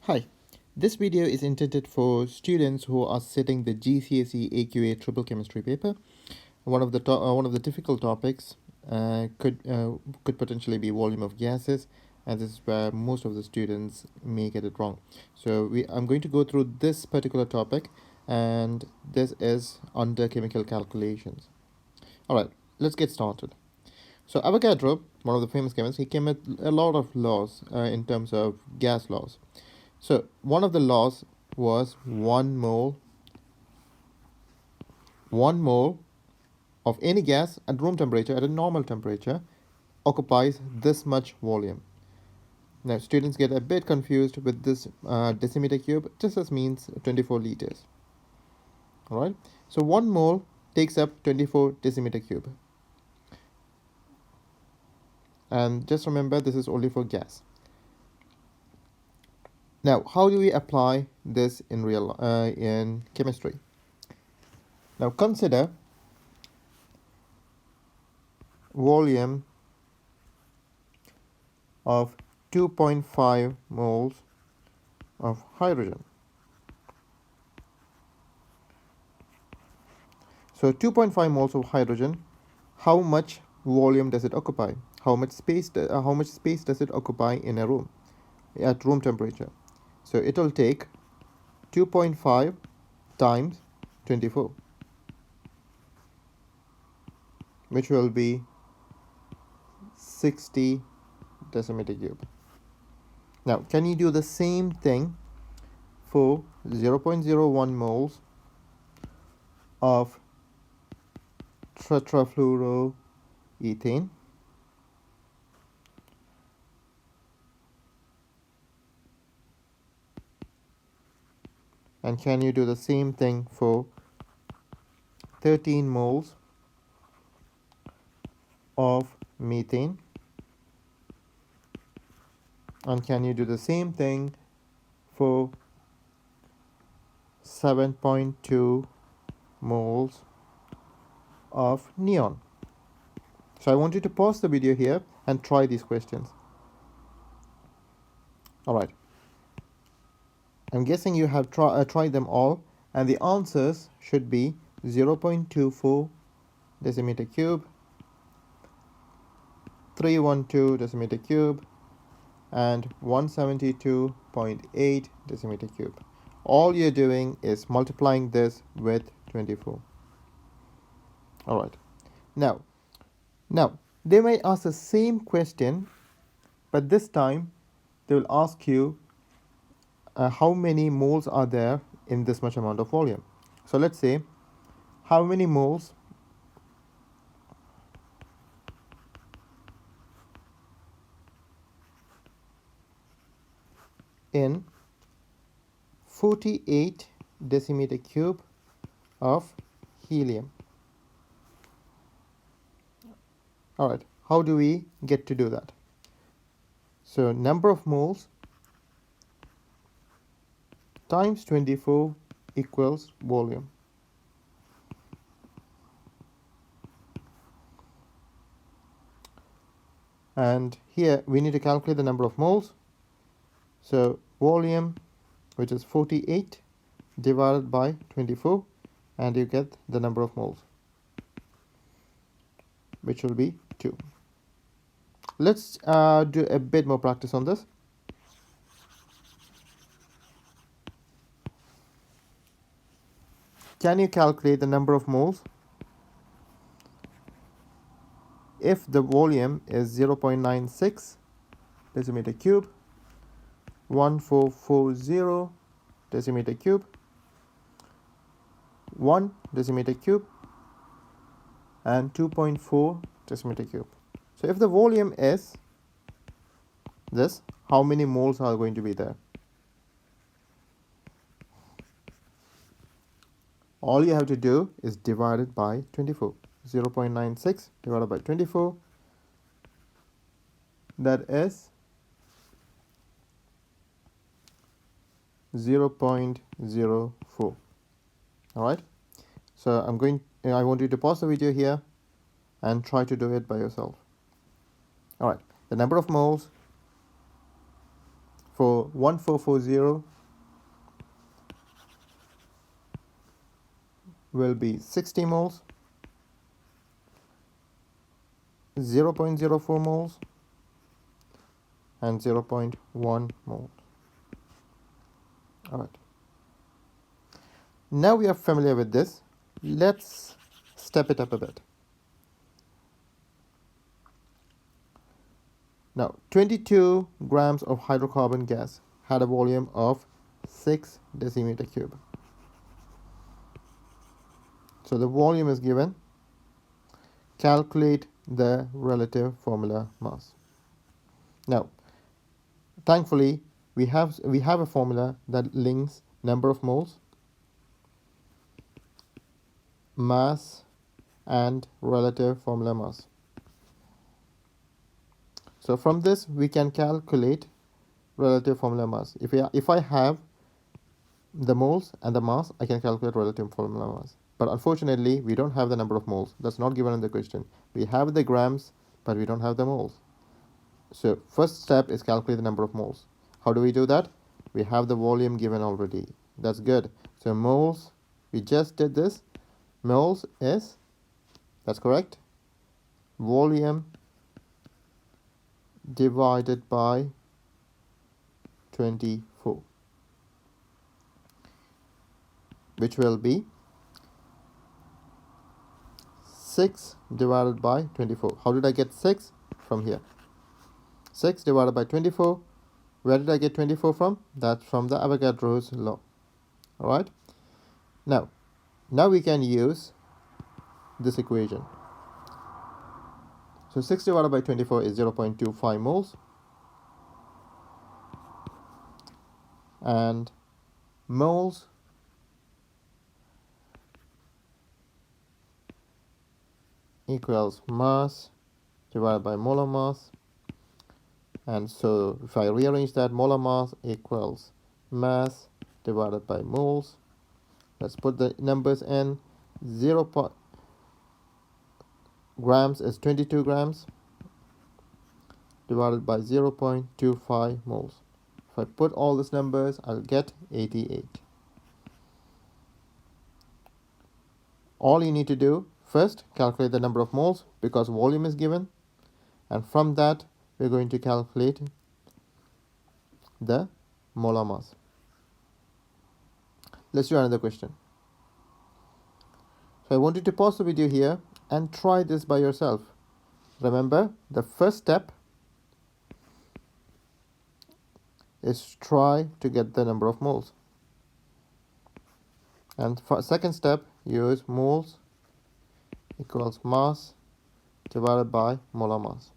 Hi, this video is intended for students who are sitting the GCSE AQA triple chemistry paper. One of the difficult topics could potentially be volume of gases, and this is where most of the students may get it wrong. So I'm going to go through this particular topic, and this is under chemical calculations. All right, let's get started. So Avogadro, one of the famous chemists, he came with a lot of laws in terms of gas laws. So one of the laws was 1 mole of any gas at room temperature, at a normal temperature, occupies this much volume. Now students get a bit confused with this decimeter cube. This means 24 liters. All right. So 1 mole takes up 24 decimeter cube. And just remember, this is only for gas. Now, how do we apply this in chemistry? Now, consider volume of 2.5 moles of hydrogen. So 2.5 moles of hydrogen, how much volume does it occupy? How much space does it occupy in a room at room temperature? So it will take 2.5 times 24, which will be 60 decimeter cube. Now, can you do the same thing for 0.01 moles of tetrafluoroethane? And can you do the same thing for 13 moles of methane? And can you do the same thing for 7.2 moles of neon? So I want you to pause the video here and try these questions. All right. I'm guessing you have tried them all, and the answers should be 0.24 decimeter cube, 312 decimeter cube, and 172.8 decimeter cube. All you're doing is multiplying this with 24. All right. Now, they may ask the same question, but this time they will ask you how many moles are there in this much amount of volume. So let's say, how many moles in 48 decimeter cube of helium? All right, how do we get to do that? So number of moles times 24 equals volume. And here we need to calculate the number of moles. So volume, which is 48, divided by 24, and you get the number of moles, which will be 2. Let's do a bit more practice on this. Can you calculate the number of moles if the volume is 0.96 decimeter cube, 1440 decimeter cube, 1 decimeter cube, and 2.4 decimeter cube? So if the volume is this, how many moles are going to be there? All you have to do is divide it by 24. 0.96 divided by 24, that is 0.04. All right. So I want you to pause the video here and try to do it by yourself. All right. The number of moles for So 1440 will be 60 moles, 0.04 moles, and 0.1 mole. All right. Now we are familiar with this. Let's step it up a bit. Now, 22 grams of hydrocarbon gas had a volume of 6 decimeter cube. So the volume is given. Calculate the relative formula mass. Now, thankfully, we have a formula that links number of moles, mass, and relative formula mass. So from this, we can calculate relative formula mass. If I have the moles and the mass, I can calculate relative formula mass. But unfortunately, we don't have the number of moles. That's not given in the question. We have the grams, but we don't have the moles. So first step is calculate the number of moles. How do we do that? We have the volume given already. That's good. So moles, we just did this. Moles is, that's correct, volume divided by 24, which will be 6 divided by 24. How did I get 6? From here. 6 divided by 24. Where did I get 24 from? That's from the Avogadro's law. All right. Now we can use this equation. So 6 divided by 24 is 0.25 moles. And moles equals mass divided by molar mass. And so if I rearrange that, molar mass equals mass divided by moles. Let's put the numbers in. Grams is 22 grams divided by 0.25 moles. If I put all these numbers, I'll get 88. All you need to do, first calculate the number of moles because volume is given, and from that we're going to calculate the molar mass. Let's do another question. So I want you to pause the video here and try this by yourself. Remember, the first step is try to get the number of moles. And for second step, use moles equals mass divided by molar mass.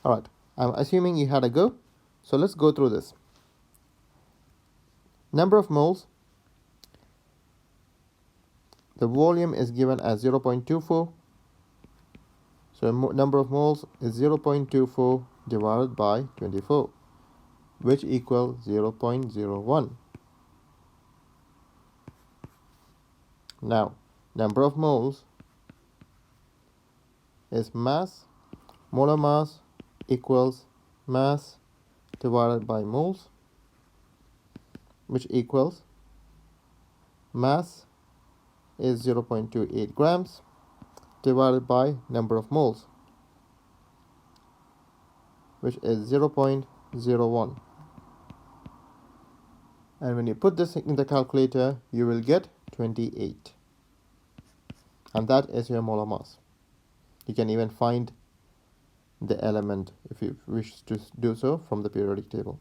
All right, I'm assuming you had a go. So let's go through this. Number of moles. The volume is given as 0.24. So number of moles is 0.24 divided by 24, which equals 0.01. Now, number of moles is mass. Molar mass equals mass divided by moles, which equals mass is 0.28 grams divided by number of moles, which is 0.01. And when you put this in the calculator, you will get 28. And that is your molar mass. You can even find the element if you wish to do so from the periodic table.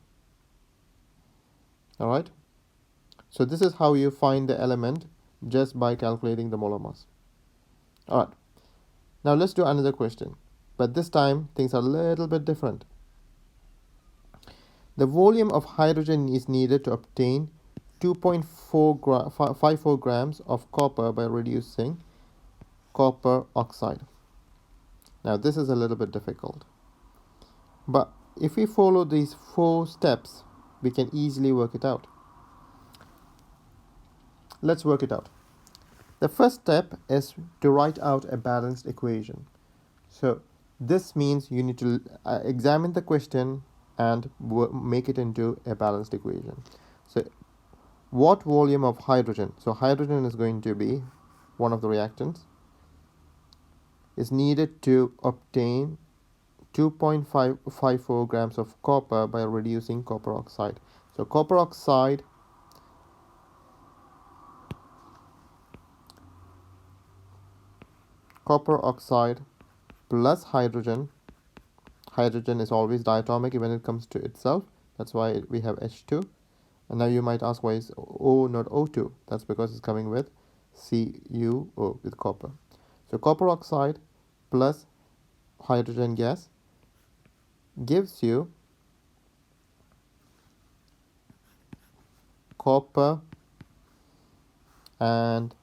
All right. So this is how you find the element just by calculating the molar mass. All right. Now let's do another question. But this time things are a little bit different. The volume of hydrogen is needed to obtain 2.54 grams of copper by reducing copper oxide. Now this is a little bit difficult. But if we follow these 4 steps, we can easily work it out. Let's work it out. The first step is to write out a balanced equation. So This means you need to examine the question and make it into a balanced equation. So what volume of hydrogen, so hydrogen is going to be one of the reactants, is needed to obtain 2.554 grams of copper by reducing copper oxide. So copper oxide plus hydrogen. Hydrogen is always diatomic when it comes to itself. That's why we have H2. And now you might ask, why is O not O2? That's because it's coming with CuO with copper. So copper oxide plus hydrogen gas gives you copper, and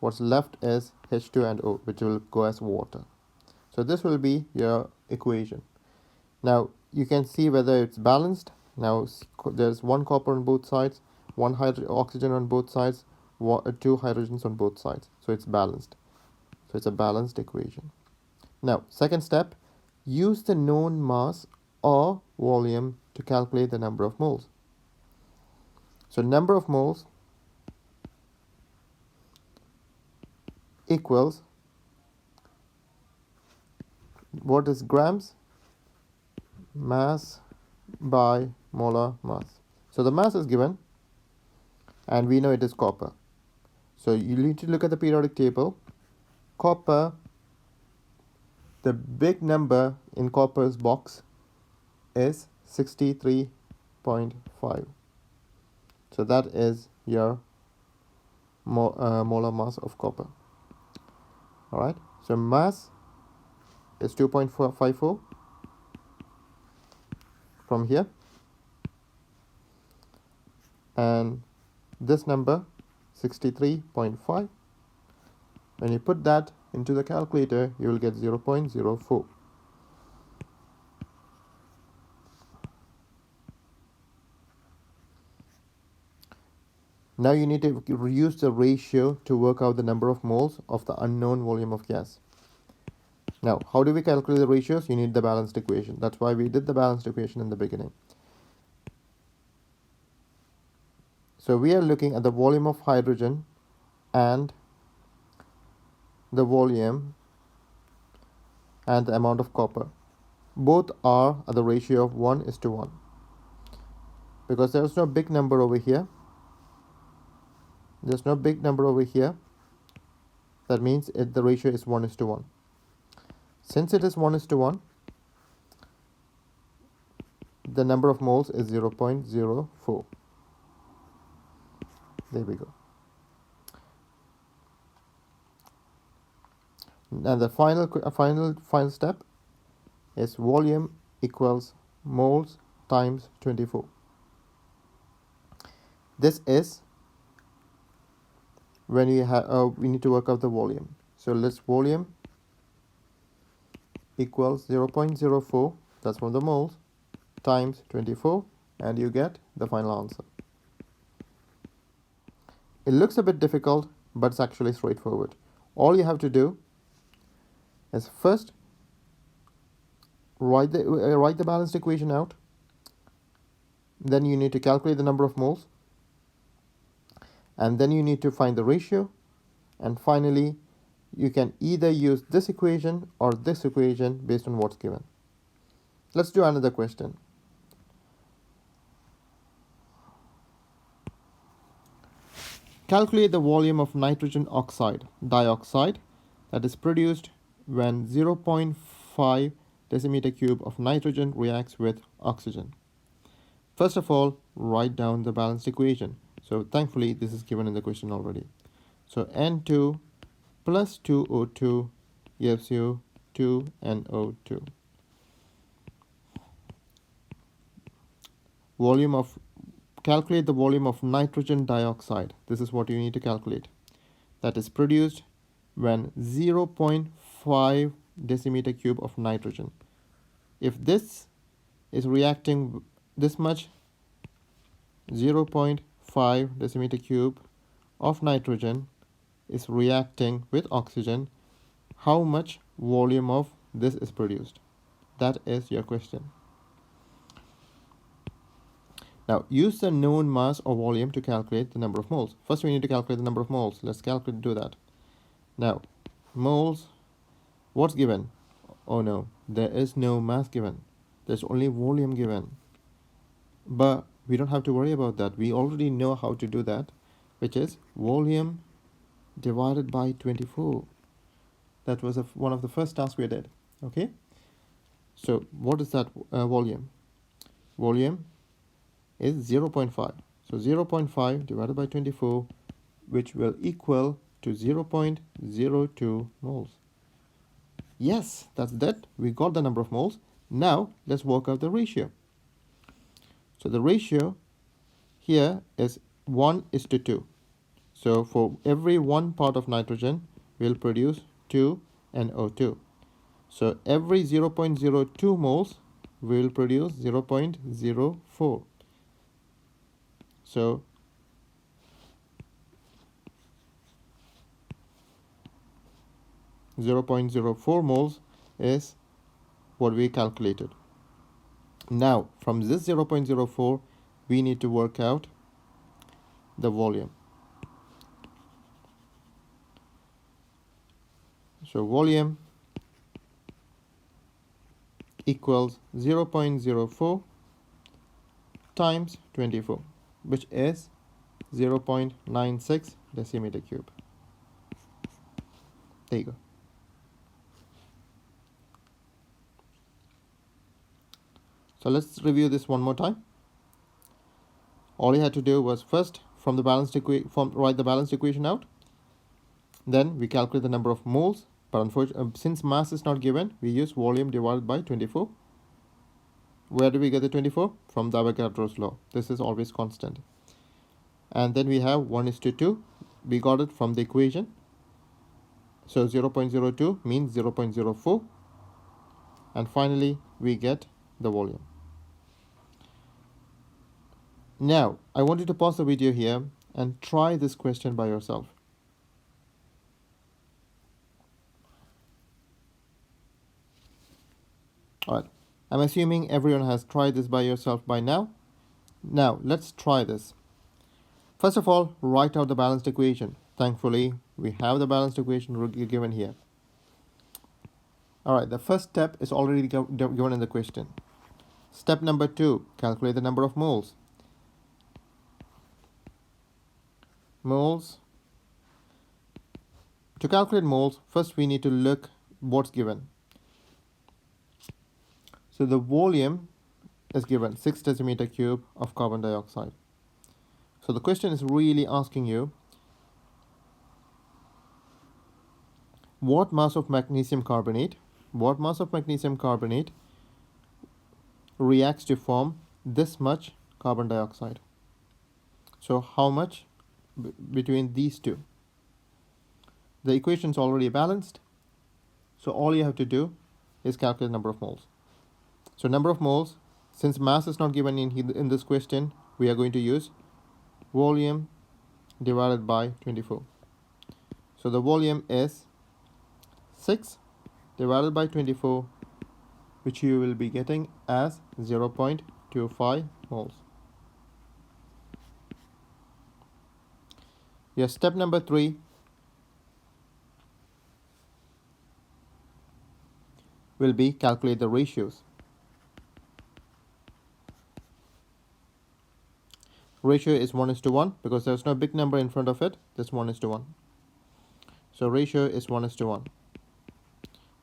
what's left is H2 and O, which will go as water. So this will be your equation. Now you can see whether it's balanced. Now there's one copper on both sides, one oxygen on both sides, two hydrogens on both sides. So it's balanced. So it's a balanced equation. Now second step, use the known mass or volume to calculate the number of moles. So number of moles equals, what is grams? Mass by molar mass. So the mass is given and we know it is copper. So you need to look at the periodic table. Copper, the big number in copper's box is 63.5. So that is your molar mass of copper. Alright, so mass is 2.54 from here, and this number 63.5. When you put that into the calculator, you will get 0.04. Now you need to use the ratio to work out the number of moles of the unknown volume of gas. Now, how do we calculate the ratios? You need the balanced equation. That's why we did the balanced equation in the beginning. So we are looking at the volume of hydrogen and the volume and the amount of copper. Both are at the ratio of 1:1. Because there is no big number over here. There's no big number over here. That means the ratio is 1:1. Since it is 1:1, the number of moles is 0.04. There we go. And the final step is volume equals moles times 24. This is when we need to work out the volume. So let's volume equals 0.04, that's from the moles, times 24, and you get the final answer. It looks a bit difficult, but it's actually straightforward. All you have to do is first write the balanced equation out. Then you need to calculate the number of moles. And then you need to find the ratio. And finally, you can either use this equation or this equation based on what's given. Let's do another question. Calculate the volume of nitrogen dioxide that is produced when 0.5 decimeter cube of nitrogen reacts with oxygen. First of all, write down the balanced equation. So thankfully, this is given in the question already. So N2 plus 2O2 gives you 2NO2. Calculate the volume of nitrogen dioxide. This is what you need to calculate. That is produced when 0.5 decimeter cube of nitrogen. If this is reacting this much, 0.5 decimeter cube of nitrogen is reacting with oxygen, how much volume of this is produced? That is your question. Now, use the known mass or volume to calculate the number of moles. First, we need to calculate the number of moles. Let's do that. Now, moles, what's given? Oh no, there is no mass given. There's only volume given. But we don't have to worry about that. We already know how to do that, which is volume divided by 24. That was one of the first tasks we did. Okay. So what is that volume? Volume is 0.5. So 0.5 divided by 24, which will equal to 0.02 moles. Yes, that's that. We got the number of moles. Now let's work out the ratio. So the ratio here is 1:2. So for every 1 part of nitrogen, we'll produce 2 NO2. So every 0.02 moles, we will produce 0.04. So zero point 0.04 moles is what we calculated. Now, from this 0.04, we need to work out the volume. So volume equals 0.04 times 24, which is 0.96 decimeter cube. There you go. So let's review this one more time. All you had to do was first, from the balanced write the balanced equation out. Then we calculate the number of moles, but unfortunately, since mass is not given, we use volume divided by 24. Where do we get the 24? From the Avogadro's law. This is always constant. And then we have 1:2. We got it from the equation. So 0.02 means 0.04. And finally, we get the volume. Now, I want you to pause the video here and try this question by yourself. Alright, I'm assuming everyone has tried this by yourself by now. Now, let's try this. First of all, write out the balanced equation. Thankfully, we have the balanced equation given here. Alright, the first step is already given in the question. Step number 2, calculate the number of moles. Moles. To calculate moles, first we need to look what's given. So the volume is given 6 decimeter cube of carbon dioxide. So the question is really asking you, what mass of magnesium carbonate reacts to form this much carbon dioxide? So how much between these two? The equation is already balanced, so all you have to do is calculate number of moles. So number of moles, since mass is not given in this question, we are going to use volume divided by 24. So the volume is 6 divided by 24, which you will be getting as 0.25 moles. Your step number 3 will be calculate the ratios. Ratio is 1:1 because there's no big number in front of it. That's 1:1. So ratio is 1:1.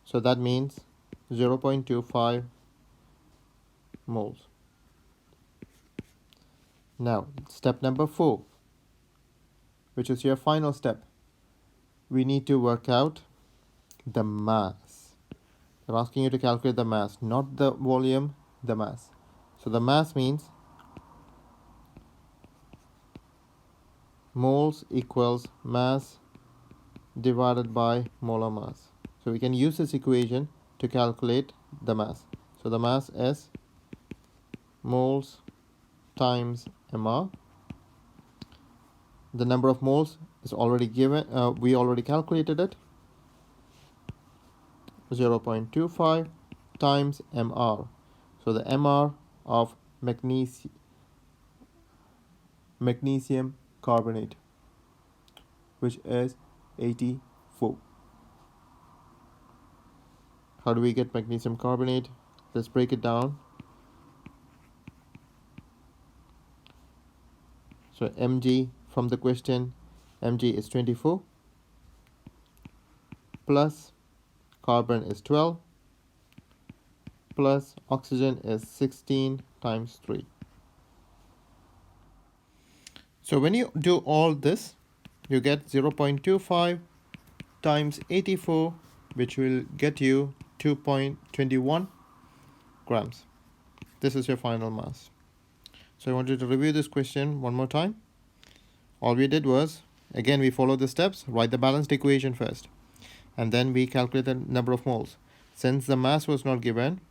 So that means 0.25 moles. Now, step number 4, which is your final step. We need to work out the mass. They're asking you to calculate the mass, not the volume, the mass. So the mass means moles equals mass divided by molar mass. So we can use this equation to calculate the mass. So the mass is moles times mR. The number of moles is already given. We already calculated it. 0.25 times Mr. So the Mr of magnesium carbonate, which is 84. How do we get magnesium carbonate? Let's break it down. So Mg from the question, Mg is 24 plus carbon is 12 plus oxygen is 16 times 3. So when you do all this, you get 0.25 times 84, which will get you 2.21 grams. This is your final mass. So I want you to review this question one more time. All we did was, again, we follow the steps, write the balanced equation first, and then we calculate the number of moles. Since the mass was not given,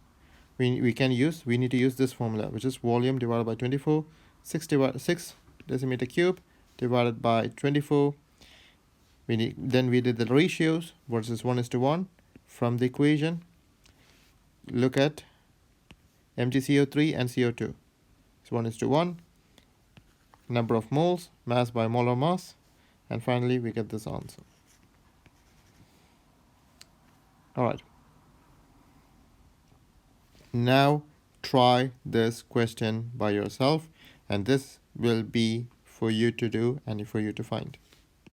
we need to use this formula, which is volume divided by 24, 6 decimeter cube divided by 24. Then we did the ratios versus 1:1 from the equation. Look at MgCO3 and CO2. It's 1:1. Number of moles, mass by molar mass, and finally we get this answer. All right. Now try this question by yourself, and this will be for you to do and for you to find.